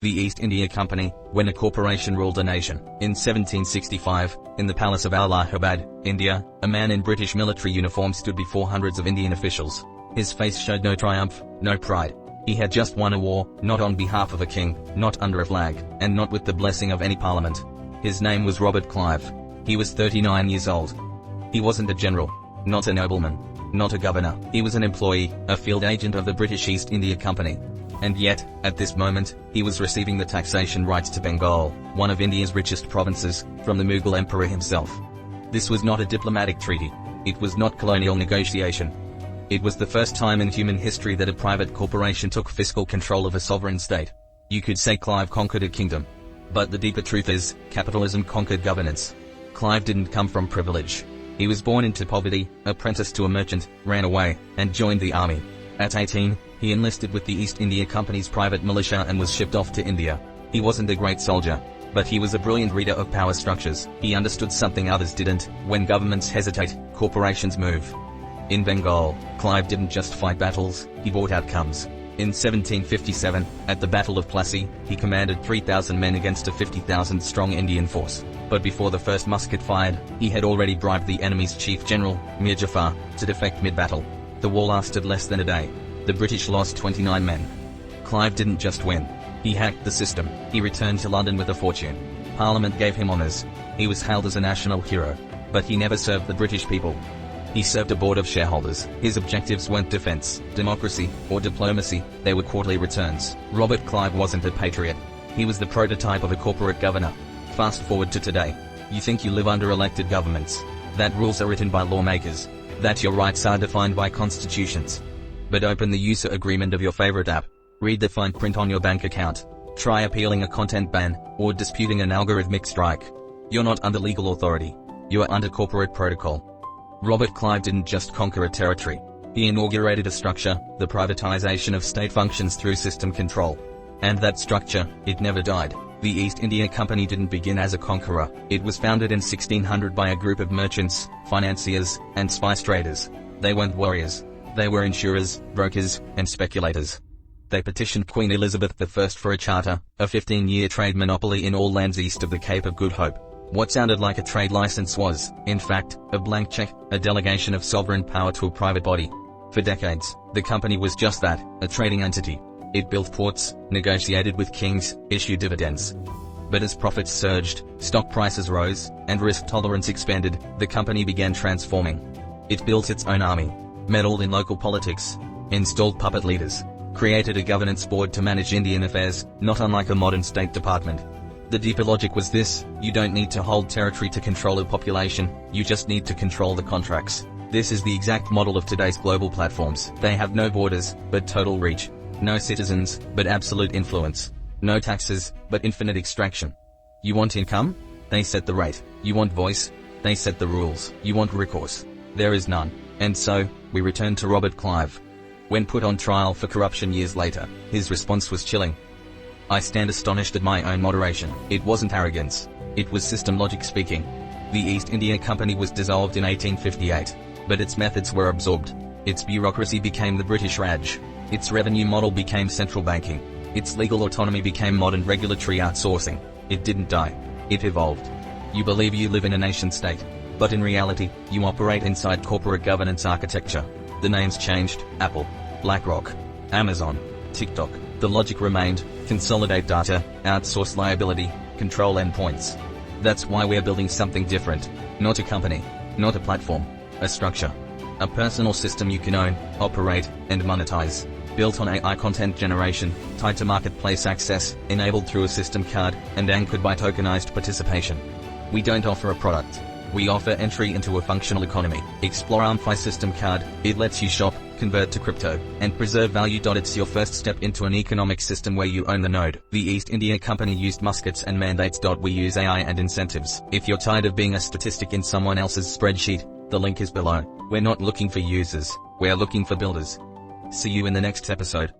The East India Company, when a corporation ruled a nation. In 1765, in the Palace of Allahabad, India, a man in British military uniform stood before hundreds of Indian officials. His face showed no triumph, no pride. He had just won a war, not on behalf of a king, not under a flag, and not with the blessing of any parliament. His name was Robert Clive. He was 39 years old. He wasn't a general, not a nobleman, not a governor. He was an employee, a field agent of the British East India Company. And yet, at this moment, he was receiving the taxation rights to Bengal, one of India's richest provinces, from the Mughal emperor himself. This was not a diplomatic treaty. It was not colonial negotiation. It was the first time in human history that a private corporation took fiscal control of a sovereign state. You could say Clive conquered a kingdom. But the deeper truth is, capitalism conquered governance. Clive didn't come from privilege. He was born into poverty, apprenticed to a merchant, ran away, and joined the army. At 18, he enlisted with the East India Company's private militia and was shipped off to India. He wasn't a great soldier, but he was a brilliant reader of power structures. He understood something others didn't: when governments hesitate, corporations move. In Bengal, Clive didn't just fight battles, he bought outcomes. In 1757, at the Battle of Plassey, he commanded 3,000 men against a 50,000-strong Indian force. But before the first musket fired, he had already bribed the enemy's chief general, Mir Jafar, to defect mid-battle. The war lasted less than a day. The British lost 29 men. Clive didn't just win. He hacked the system. He returned to London with a fortune. Parliament gave him honours. He was hailed as a national hero. But he never served the British people. He served a board of shareholders. His objectives weren't defense, democracy, or diplomacy, they were quarterly returns. Robert Clive wasn't a patriot. He was the prototype of a corporate governor. Fast forward to today. You think you live under elected governments. That rules are written by lawmakers. That your rights are defined by constitutions. But open the user agreement of your favorite app. Read the fine print on your bank account. Try appealing a content ban, or disputing an algorithmic strike. You're not under legal authority. You are under corporate protocol. Robert Clive didn't just conquer a territory. He inaugurated a structure, the privatization of state functions through system control. And that structure, it never died. The East India Company didn't begin as a conqueror. It was founded in 1600 by a group of merchants, financiers, and spice traders. They weren't warriors. They were insurers, brokers, and speculators. They petitioned Queen Elizabeth I for a charter, a 15-year trade monopoly in all lands east of the Cape of Good Hope. What sounded like a trade license was, in fact, a blank check, a delegation of sovereign power to a private body. For decades, the company was just that, a trading entity. It built ports, negotiated with kings, issued dividends. But as profits surged, stock prices rose, and risk tolerance expanded, the company began transforming. It built its own army, meddled in local politics, installed puppet leaders, created a governance board to manage Indian affairs, not unlike a modern State Department. The deeper logic was this: you don't need to hold territory to control a population, you just need to control the contracts. This is the exact model of today's global platforms. They have no borders, but total reach. No citizens, but absolute influence. No taxes, but infinite extraction. You want income? They set the rate. You want voice? They set the rules. You want recourse? There is none. And so, we return to Robert Clive. When put on trial for corruption years later, his response was chilling. I stand astonished at my own moderation. It wasn't arrogance. It was system logic speaking. The East India Company was dissolved in 1858, but its methods were absorbed. Its bureaucracy became the British Raj. Its revenue model became central banking. Its legal autonomy became modern regulatory outsourcing. It didn't die. It evolved. You believe you live in a nation-state, but in reality, you operate inside corporate governance architecture. The names changed: Apple, BlackRock, Amazon, TikTok. The logic remained: consolidate data, outsource liability, control endpoints. That's why we're building something different. Not a company, not a platform, a structure. A personal system you can own, operate, and monetize. Built on AI content generation, tied to marketplace access, enabled through a system card, and anchored by tokenized participation. We don't offer a product. We offer entry into a functional economy. Explore ArmFi System Card. It lets you shop, convert to crypto, and preserve value. It's your first step into an economic system where you own the node. The East India Company used muskets and mandates. We use AI and incentives. If you're tired of being a statistic in someone else's spreadsheet, the link is below. We're not looking for users. We're looking for builders. See you in the next episode.